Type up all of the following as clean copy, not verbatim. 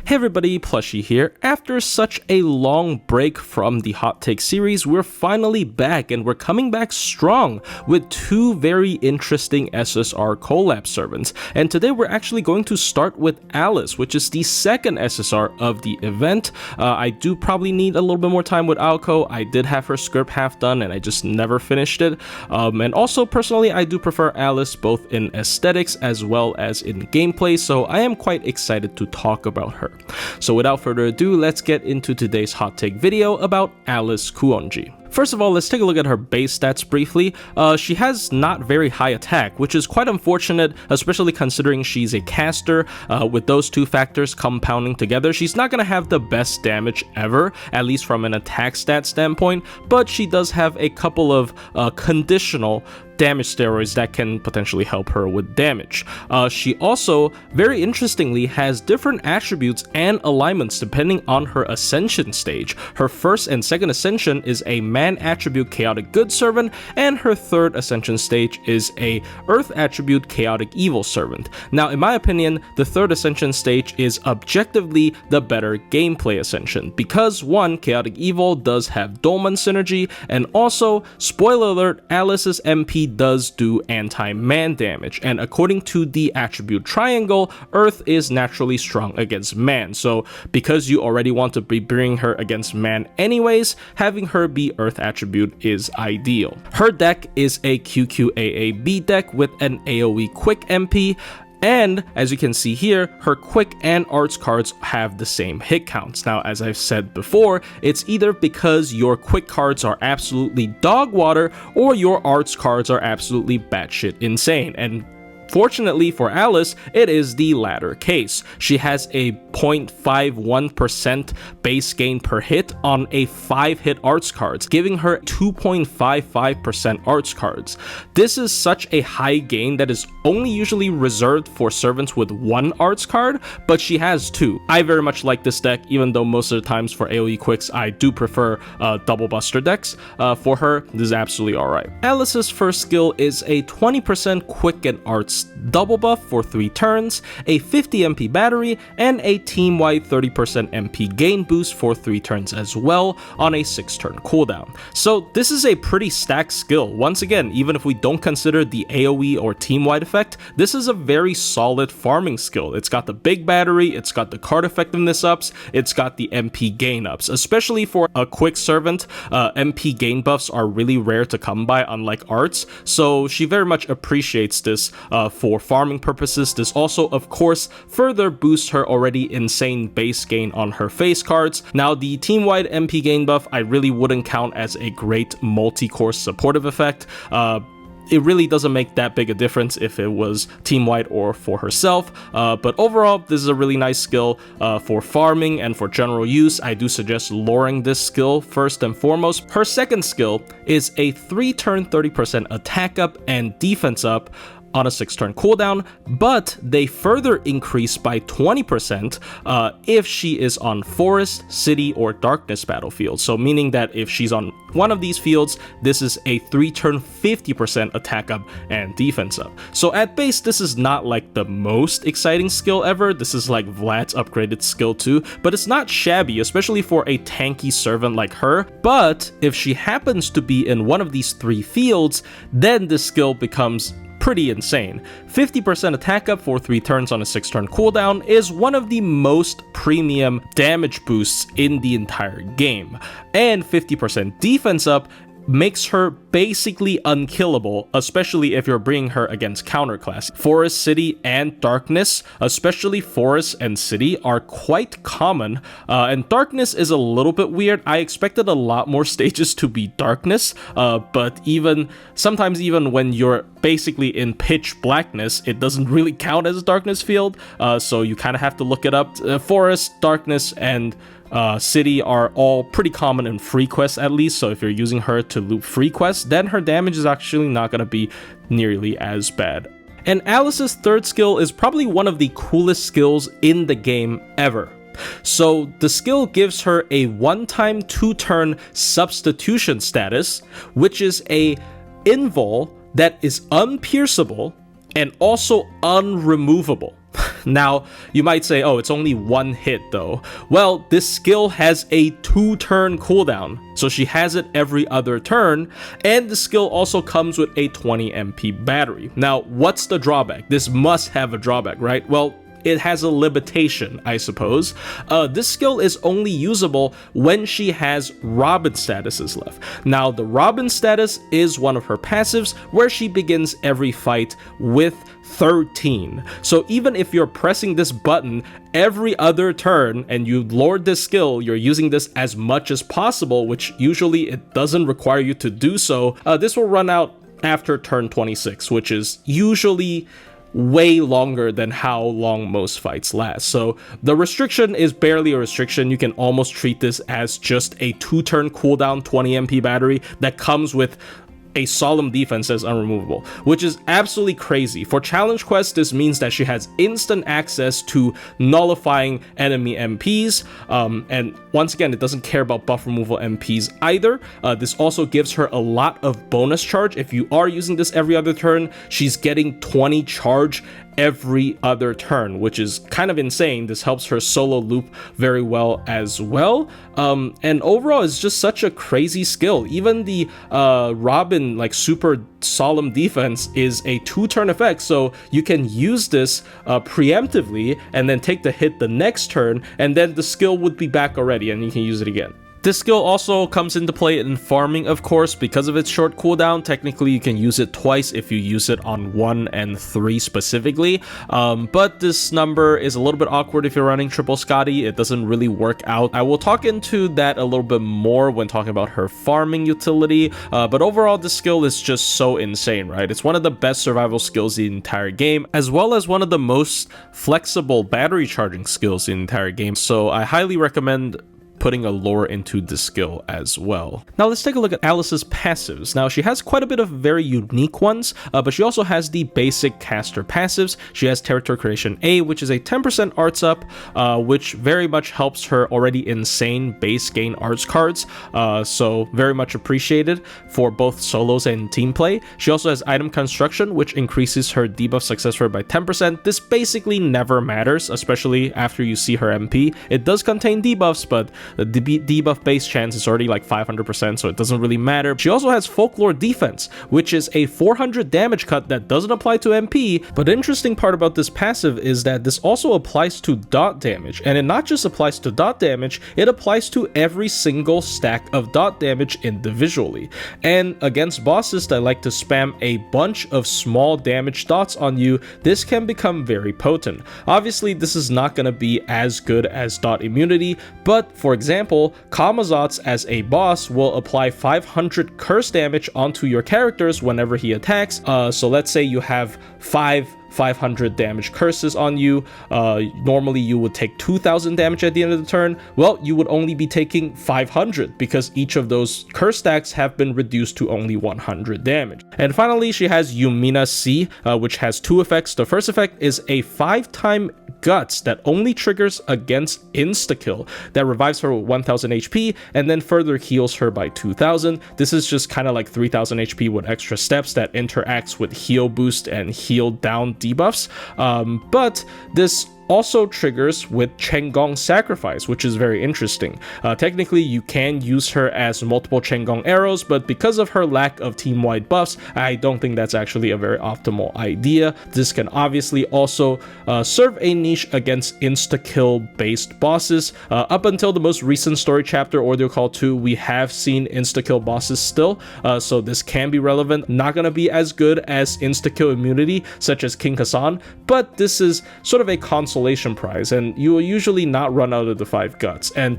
Hey everybody, Plushie here. After such a long break from the Hot Take series, we're finally back, and we're coming back strong with two very interesting SSR collab servants. And today we're actually going to start with Alice, which is the second SSR of the event. I do probably need a little bit more time with Alco. I did have her script half done and I just never finished it. And also personally, I do prefer Alice both in aesthetics as well as in gameplay, so I am quite excited to talk about her. So without further ado, let's get into today's hot take video about Alice Kuonji. First of all, let's take a look at her base stats briefly. She has not very high attack, which is quite unfortunate, especially considering she's a caster. With those two factors compounding together, she's not going to have the best damage ever, at least from an attack stat standpoint, but she does have a couple of conditional damage steroids that can potentially help her with damage. She also, very interestingly, has different attributes and alignments depending on her ascension stage. Her first and second ascension is a man attribute chaotic good servant, and her third ascension stage is a earth attribute chaotic evil servant. Now, in my opinion, the third ascension stage is objectively the better gameplay ascension because one, chaotic evil does have dolmen synergy, and also, spoiler alert, Alice's MP does do anti-man damage, and according to the attribute triangle, earth is naturally strong against man. So because you already want to be bringing her against man anyways, having her be earth attribute is ideal. Her deck is a QQAAB deck with an AoE quick MP, and as you can see here, her quick and arts cards have the same hit counts. Now, as I've said before, it's either because your quick cards are absolutely dog water or your arts cards are absolutely batshit insane. And fortunately for Alice, it is the latter case. She has a 0.51% base gain per hit on a 5-hit arts cards, giving her 2.55% arts cards. This is such a high gain that is only usually reserved for servants with one arts card, but she has two. I very much like this deck, even though most of the times for AoE quicks, I do prefer double buster decks. For her, this is absolutely alright. Alice's first skill is a 20% quick and arts double buff for 3 turns, a 50 MP battery, and a team-wide 30% MP gain boost for 3 turns as well on a 6-turn cooldown. So this is a pretty stacked skill. Once again, even if we don't consider the AoE or team-wide effect, this is a very solid farming skill. It's got the big battery, it's got the card effectiveness ups, it's got the MP gain ups. Especially for a quick servant, MP gain buffs are really rare to come by, unlike arts, so she very much appreciates this for farming purposes. This also, of course, further boosts her already insane base gain on her face cards. Now, the team-wide MP gain buff I really wouldn't count as a great multi-course supportive effect. It really doesn't make that big a difference if it was team-wide or for herself, but overall, this is a really nice skill for farming and for general use. I do suggest luring this skill first and foremost. Her second skill is a 3-turn 30% attack up and defense up on a 6-turn cooldown, but they further increase by 20% if she is on forest, city, or darkness battlefield. So meaning that if she's on one of these fields, this is a 3-turn 50% attack up and defense up. So at base, this is not like the most exciting skill ever. This is like Vlad's upgraded skill too, but it's not shabby, especially for a tanky servant like her. But if she happens to be in one of these 3 fields, then this skill becomes pretty insane. 50% attack up for 3 turns on a 6-turn cooldown is one of the most premium damage boosts in the entire game, and 50% defense up makes her basically unkillable, especially if you're bringing her against counterclass. Forest, city, and darkness, especially forest and city, are quite common, and darkness is a little bit weird. I expected a lot more stages to be darkness, but sometimes even when you're basically in pitch blackness, it doesn't really count as a darkness field, so you kind of have to look it up. Forest, darkness, and city are all pretty common in free quests at least, so if you're using her to loop free quests, then her damage is actually not going to be nearly as bad. And Alice's third skill is probably one of the coolest skills in the game ever. So the skill gives her a one-time 2-turn substitution status, which is a invul that is unpierceable and also unremovable. Now, you might say, oh, it's only one hit though. Well, this skill has a 2-turn cooldown, so she has it every other turn, and the skill also comes with a 20 MP battery. Now, what's the drawback? This must have a drawback, right? Well, it has a limitation, I suppose. This skill is only usable when she has Robin statuses left. Now, the Robin status is one of her passives where she begins every fight with 13. So even if you're pressing this button every other turn and you lord this skill, you're using this as much as possible, which usually it doesn't require you to do so. This will run out after turn 26, which is usually way longer than how long most fights last. So the restriction is barely a restriction. You can almost treat this as just a 2-turn cooldown 20 MP battery that comes with a solemn defense as unremovable, which is absolutely crazy. For challenge quests, this means that she has instant access to nullifying enemy MPs, and once again, it doesn't care about buff removal MPs either. This also gives her a lot of bonus charge. If you are using this every other turn, she's getting 20 charge every other turn, which is kind of insane. This helps her solo loop very well as well. And overall, it's just such a crazy skill. Even the Robin like super solemn defense is a 2-turn effect, so you can use this preemptively and then take the hit the next turn, and then the skill would be back already and you can use it again. This skill also comes into play in farming, of course, because of its short cooldown. Technically, you can use it twice if you use it on 1 and 3 specifically, but this number is a little bit awkward if you're running triple Scotty. It doesn't really work out. I will talk into that a little bit more when talking about her farming utility, but overall, this skill is just so insane, right? It's one of the best survival skills in the entire game, as well as one of the most flexible battery charging skills in the entire game, so I highly recommend putting a lore into this skill as well. Now let's take a look at Alice's passives. Now she has quite a bit of very unique ones, but she also has the basic caster passives. She has Territory Creation A, which is a 10% arts up, which very much helps her already insane base gain arts cards, so very much appreciated for both solos and team play. She also has Item Construction, which increases her debuff success rate by 10%. This basically never matters, especially after you see her MP. It does contain debuffs, but the debuff base chance is already like 500%, so it doesn't really matter. She also has Folklore Defense, which is a 400 damage cut that doesn't apply to MP, but the interesting part about this passive is that this also applies to dot damage, and it not just applies to dot damage, it applies to every single stack of dot damage individually. And against bosses that like to spam a bunch of small damage dots on you, this can become very potent. Obviously, this is not going to be as good as dot immunity, but for example, Kamazotz as a boss will apply 500 curse damage onto your characters whenever he attacks. So let's say you have 500 damage curses on you. Normally you would take 2000 damage at the end of the turn. Well, you would only be taking 500 because each of those curse stacks have been reduced to only 100 damage. And finally, she has Yumina C, which has 2 effects. The first effect is a 5-time Guts that only triggers against insta-kill that revives her with 1000 HP and then further heals her by 2000. This is just kind of like 3000 HP with extra steps that interacts with heal boost and heal down debuffs, but this also triggers with Chenggong Sacrifice, which is very interesting. Technically, you can use her as multiple Chenggong arrows, but because of her lack of team-wide buffs, I don't think that's actually a very optimal idea. This can obviously also serve a niche against insta-kill based bosses. Up until the most recent story chapter, Ordeal Call 2, we have seen insta-kill bosses still, so this can be relevant. Not gonna be as good as insta-kill immunity, such as King Hassan, but this is sort of a consolation prize, and you will usually not run out of the 5 guts. And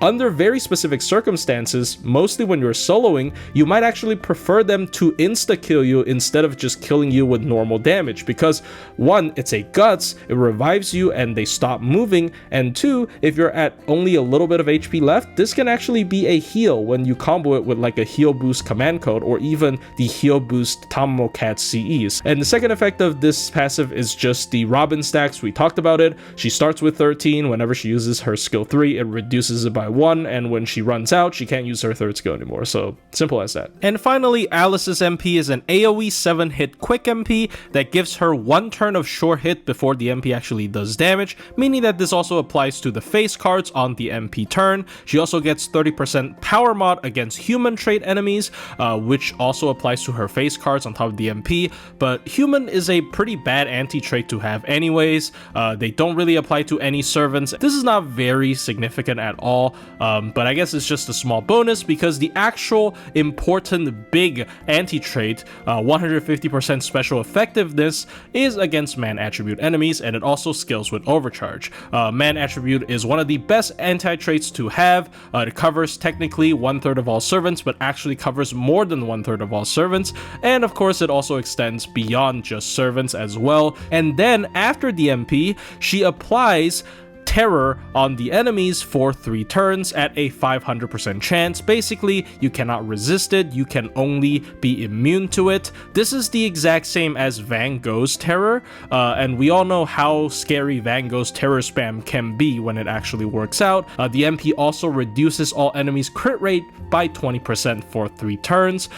under very specific circumstances, mostly when you're soloing, you might actually prefer them to insta-kill you instead of just killing you with normal damage, because 1, it's a guts, it revives you and they stop moving, and 2, if you're at only a little bit of HP left, this can actually be a heal when you combo it with like a heal boost command code or even the heal boost Tammocat CEs. And the second effect of this passive is just the Robin stacks. We talked about it. She starts with 13. Whenever she uses her skill 3, it reduces it by by 1, and when she runs out, she can't use her third skill anymore. So simple as that. And finally, Alice's MP is an AoE 7-hit quick MP that gives her 1 turn of sure hit before the MP actually does damage, meaning that this also applies to the face cards on the MP turn. She also gets 30% power mod against human trait enemies, which also applies to her face cards on top of the MP, but human is a pretty bad anti-trait to have anyways. They don't really apply to any servants. This is not very significant at all, but I guess it's just a small bonus because the actual important big anti-trait, 150% special effectiveness, is against man attribute enemies, and it also scales with overcharge. Man attribute is one of the best anti-traits to have. It covers technically 1/3 of all servants, but actually covers more than 1/3 of all servants, and of course it also extends beyond just servants as well. And then after the MP, she applies terror on the enemies for 3 turns at a 500% chance. Basically, you cannot resist it, you can only be immune to it. This is the exact same as Van Gogh's terror, and we all know how scary Van Gogh's terror spam can be when it actually works out. The MP also reduces all enemies' crit rate by 20% for 3 turns.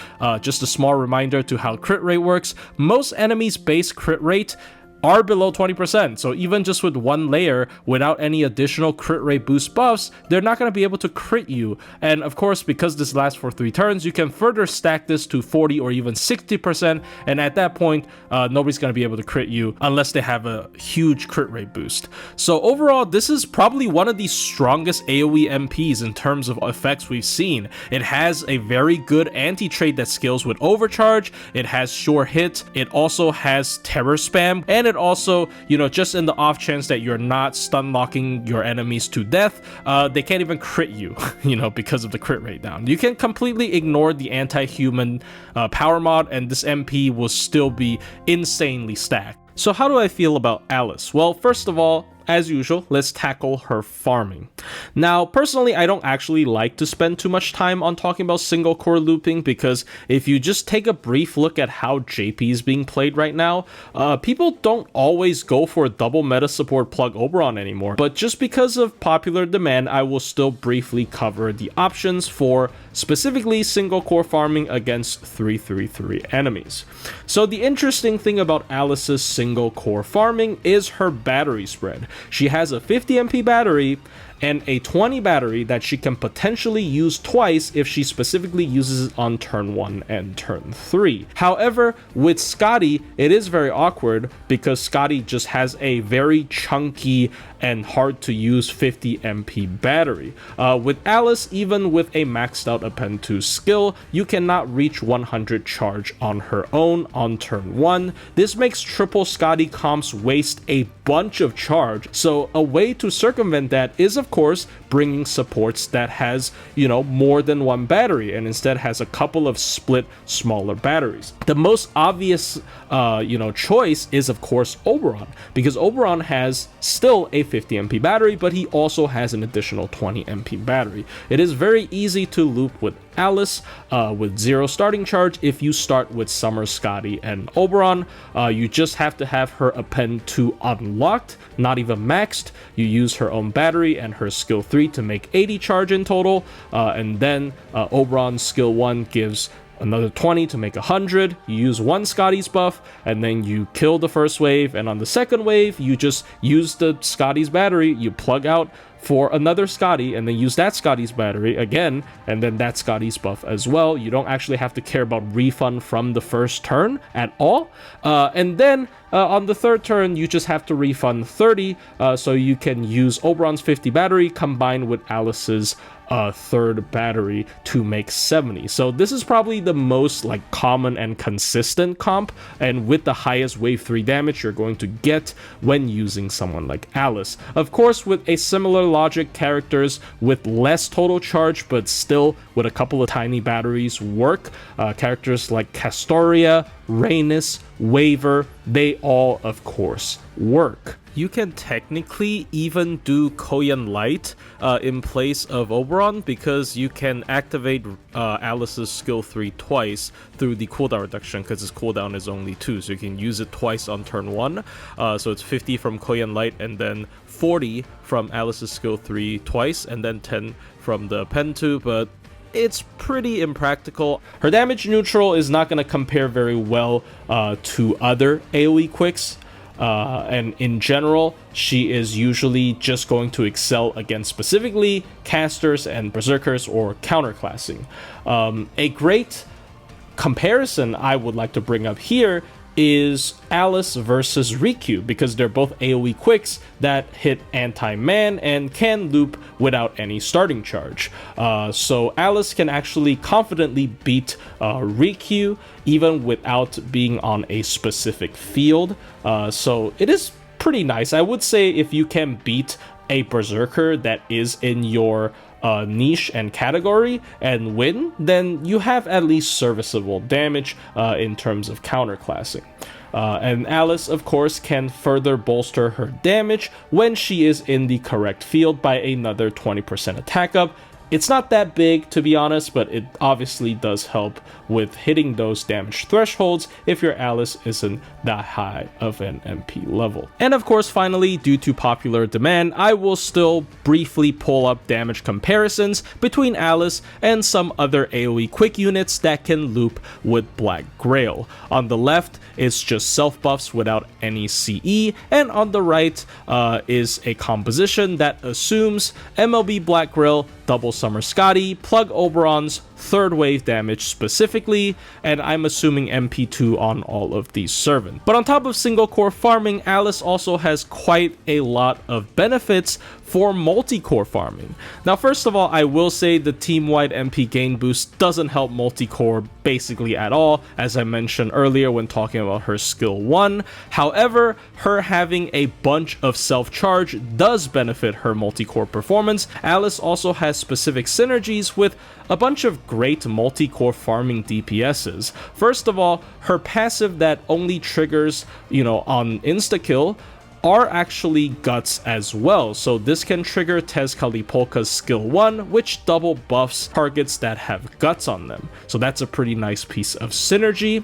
Just a small reminder to how crit rate works. Most enemies' base crit rate are below 20%, so even just with 1 layer without any additional crit rate boost buffs, they're not going to be able to crit you. And of course, because this lasts for 3 turns, you can further stack this to 40 or even 60%, and at that point nobody's going to be able to crit you unless they have a huge crit rate boost. So overall, this is probably one of the strongest AoE MPs in terms of effects we've seen. It has a very good anti-trait that scales with overcharge, it has sure hit, it also has terror spam, and it also, just in the off chance that you're not stun locking your enemies to death, they can't even crit you, because of the crit rate down. You can completely ignore the anti-human power mod, and this MP will still be insanely stacked. So how do I feel about Alice? Well, first of all, as usual, let's tackle her farming. Now, personally, I don't actually like to spend too much time on talking about single core looping, because if you just take a brief look at how JP is being played right now, people don't always go for double meta support plug Oberon anymore. But just because of popular demand, I will still briefly cover the options for specifically single core farming against 333 enemies. So the interesting thing about Alice's single core farming is her battery spread. She has a 50 MP battery and a 20 battery that she can potentially use twice if she specifically uses it on turn 1 and turn 3. However, with Skadi, it is very awkward because Skadi just has a very chunky and hard to use 50 MP battery. With Alice, even with a maxed out append to skill, you cannot reach 100 charge on her own on turn 1. This makes triple Skadi comps waste a bunch of charge, so a way to circumvent that is of course bringing supports that has more than 1 battery and instead has a couple of split smaller batteries. The most obvious choice is of course Oberon, because Oberon has still a 50 MP battery, but he also has an additional 20 MP battery. It is very easy to loop with Alice with 0 starting charge if you start with Summer, Skadi, and Oberon. You just have to have her append 2 unlocked, not even maxed. You use her own battery and her skill 3 to make 80 charge in total, and then Oberon's skill 1 gives another 20 to make 100. You use 1 Skadi's buff, and then you kill the first wave, and on the second wave, you just use the Skadi's battery, you plug out for another Skadi, and then use that Skadi's battery again, and then that Skadi's buff as well. You don't actually have to care about refund from the first turn at all. And then on the third turn, you just have to refund 30, so you can use Oberon's 50 battery combined with Alice's third battery to make 70. So this is probably the most common and consistent comp, and with the highest wave 3 damage you're going to get when using someone like Alice. Of course, with a similar logic, characters with less total charge but still with a couple of tiny batteries work. Characters like Castoria, Raynus, Waver, they all, of course, work. You can technically even do Koyan Light in place of Oberon, because you can activate Alice's skill 3 twice through the cooldown reduction, because his cooldown is only 2, so you can use it twice on turn 1. So it's 50 from Koyan Light, and then 40 from Alice's skill 3 twice, and then 10 from the Pen 2, but it's pretty impractical. Her damage neutral is not going to compare very well to other AoE quicks. And in general, she is usually just going to excel against specifically casters and berserkers or counterclassing. A great comparison I would like to bring up here is Alice versus Riku, because they're both AoE quicks that hit anti-man and can loop without any starting charge. So Alice can actually confidently beat Riku even without being on a specific field. So it is pretty nice. I would say if you can beat a berserker that is in your niche and category and win, then you have at least serviceable damage in terms of counterclassing. And Alice, of course, can further bolster her damage when she is in the correct field by another 20% attack up. It's not that big, to be honest, but it obviously does help with hitting those damage thresholds if your Alice isn't that high of an MP level. And of course, finally, due to popular demand, I will still briefly pull up damage comparisons between Alice and some other AoE quick units that can loop with Black Grail. On the left is just self buffs without any CE, and on the right is a composition that assumes MLB Black Grail, double Summer Scotty, plug Oberon's third wave damage specifically, and I'm assuming MP2 on all of these servants. But on top of single core farming, Alice also has quite a lot of benefits for multi-core farming. Now, first of all, I will say the team-wide MP gain boost doesn't help multi-core basically at all, as I mentioned earlier when talking about her skill 1. However, her having a bunch of self-charge does benefit her multi-core performance. Alice also has specific synergies with a bunch of great multi-core farming DPSs. First of all, her passive that only triggers, on insta-kill are actually guts as well. So this can trigger Tezcali Polka's skill 1, which double buffs targets that have guts on them. So that's a pretty nice piece of synergy.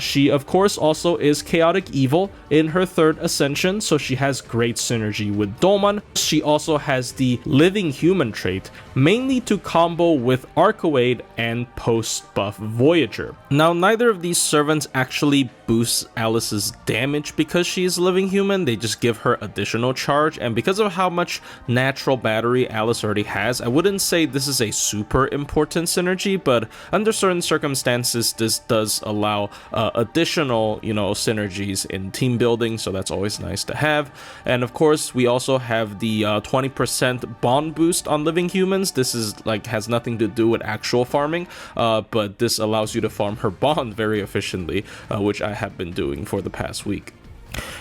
She, of course, also is Chaotic Evil in her third ascension, so she has great synergy with Dolman. She also has the Living Human trait, mainly to combo with Arcoade and post-buff Voyager. Now, neither of these servants actually boosts Alice's damage because she is Living Human. They just give her additional charge, and because of how much natural battery Alice already has, I wouldn't say this is a super important synergy, but under certain circumstances this does allow additional synergies in team building, so that's always nice to have. And of course, we also have the 20% bond boost on Living Humans. This is has nothing to do with actual farming, but this allows you to farm her bond very efficiently, which I have been doing for the past week.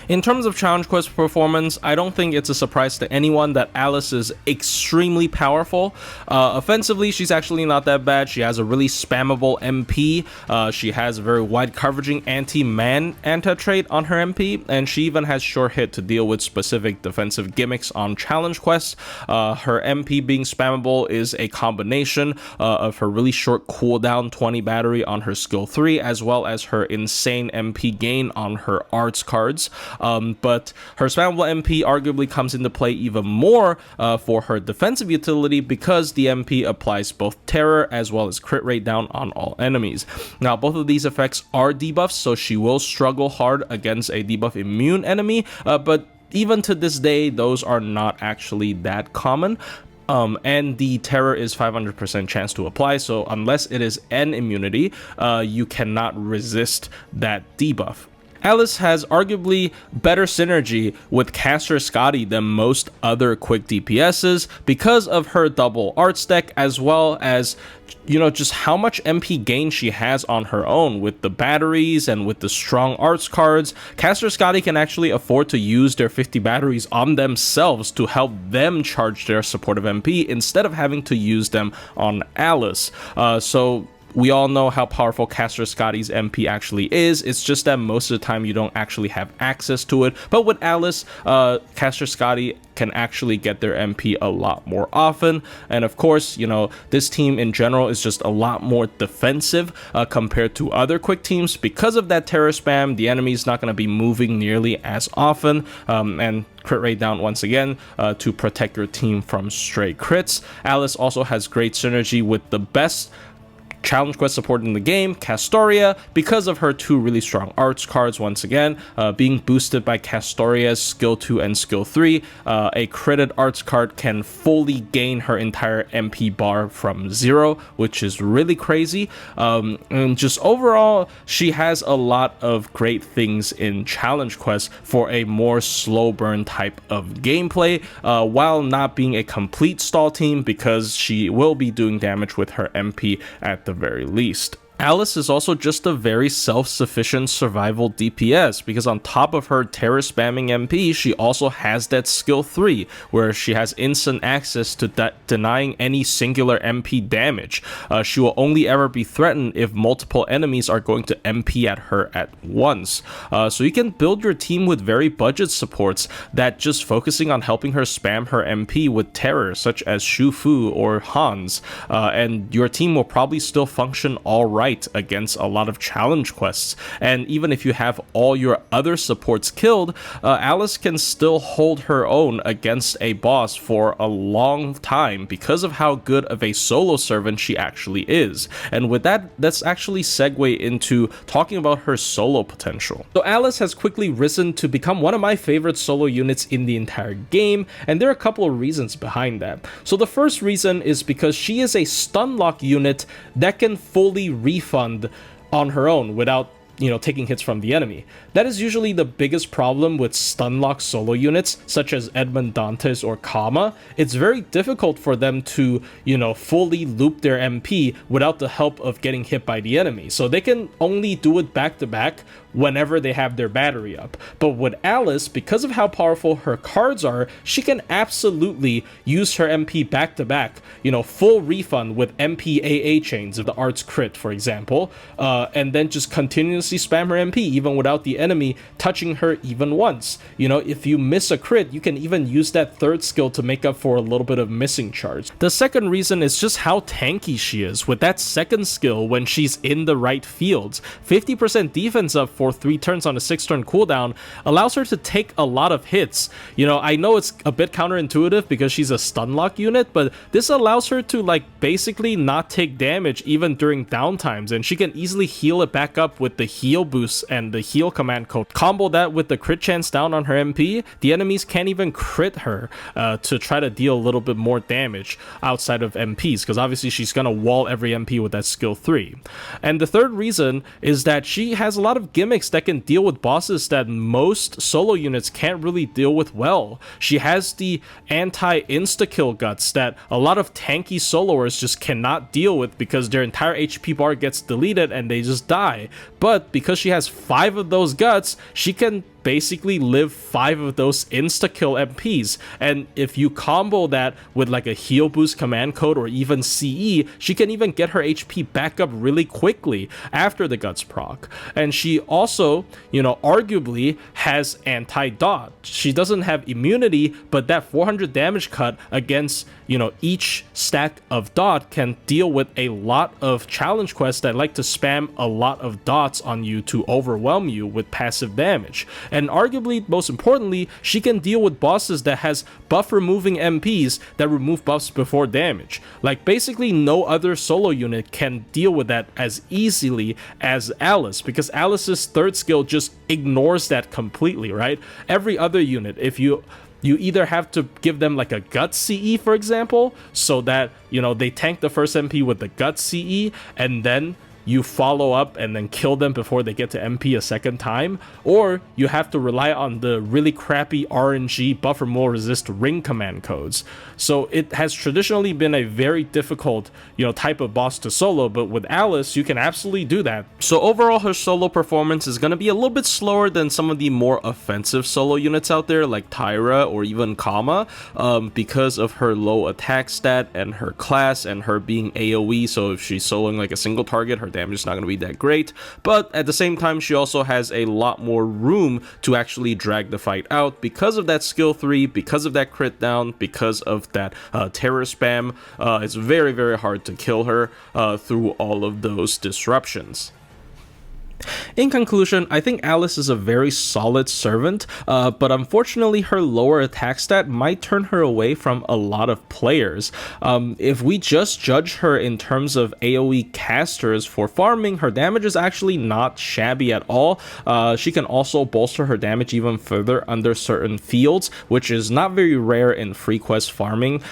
In terms of Challenge Quest performance, I don't think it's a surprise to anyone that Alice is extremely powerful. Offensively, she's actually not that bad. She has a really spammable MP. She has a very wide coveraging anti-man anti-trait on her MP, and she even has short hit to deal with specific defensive gimmicks on Challenge Quest. Her MP being spammable is a combination of her really short cooldown 20 battery on her skill 3, as well as her insane MP gain on her arts cards. But her spammable MP arguably comes into play even more for her defensive utility, because the MP applies both terror as well as crit rate down on all enemies. Now, both of these effects are debuffs, so she will struggle hard against a debuff immune enemy, but even to this day, those are not actually that common. And the terror is 500% chance to apply, so unless it is an immunity, you cannot resist that debuff. Alice has arguably better synergy with Caster Scotty than most other quick DPSs because of her double arts deck, as well as just how much MP gain she has on her own with the batteries and with the strong arts cards. Caster Scotty can actually afford to use their 50 batteries on themselves to help them charge their supportive MP instead of having to use them on Alice. So We all know how powerful Caster Scotty's MP actually is. It's just that most of the time you don't actually have access to it. But with Alice, Caster Scotty can actually get their MP a lot more often. And of course, you know, this team in general is just a lot more defensive compared to other quick teams. Because of that terror spam, the enemy is not going to be moving nearly as often. And crit rate down once again to protect your team from stray crits. Alice also has great synergy with the best challenge quest support in the game, Castoria, because of her two really strong arts cards. Once again, being boosted by Castoria's skill 2 and skill 3, a critted arts card can fully gain her entire MP bar from 0, which is really crazy. And just overall, she has a lot of great things in challenge quests for a more slow burn type of gameplay, while not being a complete stall team, because she will be doing damage with her MP at the very least. Alice is also just a very self-sufficient survival DPS, because on top of her terror spamming MP, she also has that skill 3, where she has instant access to denying any singular MP damage. She will only ever be threatened if multiple enemies are going to MP at her at once. So you can build your team with very budget supports that just focusing on helping her spam her MP with terror, such as Shu Fu or Hans, and your team will probably still function alright against a lot of challenge quests. And even if you have all your other supports killed, Alice can still hold her own against a boss for a long time because of how good of a solo servant she actually is. And with that, let's actually segue into talking about her solo potential. So Alice has quickly risen to become one of my favorite solo units in the entire game, and there are a couple of reasons behind that. So the first reason is because she is a stun lock unit that can fully refund on her own without, you know, taking hits from the enemy. That is usually the biggest problem with stun lock solo units such as Edmund Dantes or Kama. It's very difficult for them to, you know, fully loop their MP without the help of getting hit by the enemy. So they can only do it back to back whenever they have their battery up. But with Alice, because of how powerful her cards are, she can absolutely use her MP back to back, you know, full refund with MP AA chains of the arts crit, for example, and then just continuously spam her MP even without the enemy touching her even once. You know, if you miss a crit, you can even use that third skill to make up for a little bit of missing charge. The second reason is just how tanky she is with that second skill when she's in the right fields. 50% defense up for 3 turns on a 6-turn cooldown allows her to take a lot of hits. You know, I know it's a bit counterintuitive because she's a stun lock unit, but this allows her to like basically not take damage even during downtimes, and she can easily heal it back up with the heal boost and the heal command code. Combo that with the crit chance down on her MP, the enemies can't even crit her to try to deal a little bit more damage outside of MPs, because obviously she's gonna wall every MP with that skill 3. And the third reason is that she has a lot of gimmicks that can deal with bosses that most solo units can't really deal with well. She has the anti-insta-kill guts that a lot of tanky soloers just cannot deal with because their entire HP bar gets deleted and they just die. But because she has 5 of those guts, she can basically live 5 of those insta-kill MPs, and if you combo that with like a heal boost command code or even CE, she can even get her HP back up really quickly after the guts proc. And she also, you know, arguably has anti-dot. She doesn't have immunity, but that 400 damage cut against, you know, each stack of dot can deal with a lot of challenge quests that like to spam a lot of dots on you to overwhelm you with passive damage. And arguably, most importantly, she can deal with bosses that has buff removing MPs that remove buffs before damage. Like basically no other solo unit can deal with that as easily as Alice, because Alice's third skill just ignores that completely, right? Every other unit, if you either have to give them like a gut CE, for example, so that, you know, they tank the first MP with the gut CE, and then you follow up and then kill them before they get to MP a second time, or you have to rely on the really crappy RNG buffer more resist ring command codes. So it has traditionally been a very difficult, type of boss to solo, but with Alice, you can absolutely do that. So overall, her solo performance is going to be a little bit slower than some of the more offensive solo units out there, like Tyra or even Kama, because of her low attack stat and her class and her being AoE. So if she's soloing like a single target, her damage is not going to be that great. But at the same time, she also has a lot more room to actually drag the fight out because of that skill 3, because of that crit down, because of that terror spam. It's very, very hard to kill her through all of those disruptions. In conclusion, I think Alice is a very solid servant, but unfortunately her lower attack stat might turn her away from a lot of players. If we just judge her in terms of AoE casters for farming, her damage is actually not shabby at all. She can also bolster her damage even further under certain fields, which is not very rare in free quest farming.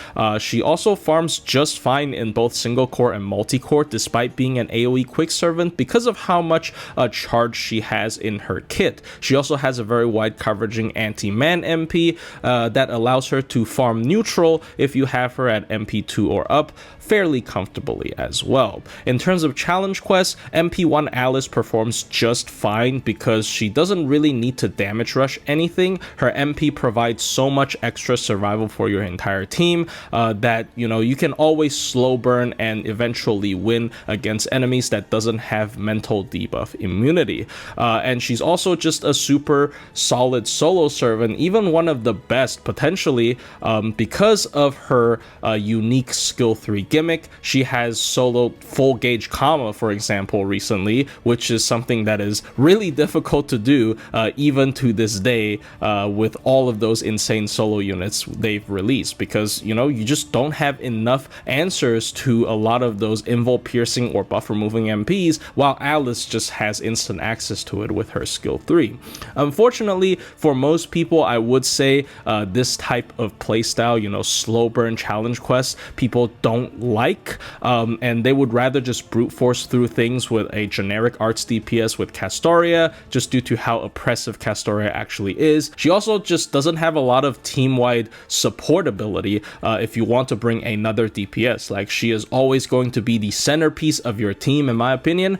She also farms just fine in both single core and multi-core despite being an AoE quick servant because of how much charge she has in her kit. She also has a very wide coveraging anti-man MP that allows her to farm neutral if you have her at MP2 or up fairly comfortably as well. In terms of challenge quests, MP1 Alice performs just fine because she doesn't really need to damage rush anything. Her MP provides so much extra survival for your entire team that you can always slow burn and eventually win against enemies that doesn't have mental debuff immunity. And she's also just a super solid solo servant, even one of the best potentially, because of her unique skill 3 gimmick. She has soloed full gauge Kama, for example, recently, which is something that is really difficult to do even to this day with all of those insane solo units they've released, because you just don't have enough answers to a lot of those invul piercing or buff removing MPs, while Alice just has instant access to it with her skill 3. Unfortunately, for most people, I would say this type of playstyle, slow burn challenge quests, people don't like, and they would rather just brute force through things with a generic arts DPS with Castoria, just due to how oppressive Castoria actually is. She also just doesn't have a lot of team-wide support ability if you want to bring another DPS. Like, she is always going to be the centerpiece of your team, in my opinion,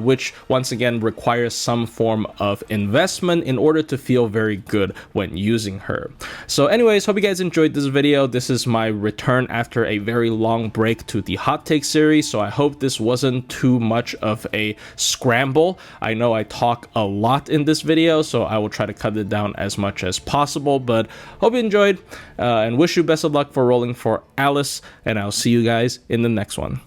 which once again requires some form of investment in order to feel very good when using her. So anyways, hope you guys enjoyed this video. This is my return after a very long break to the hot take series, so I hope this wasn't too much of a scramble. I know I talk a lot in this video, so I will try to cut it down as much as possible, but hope you enjoyed and wish you best of luck for rolling for Alice, and I'll see you guys in the next one.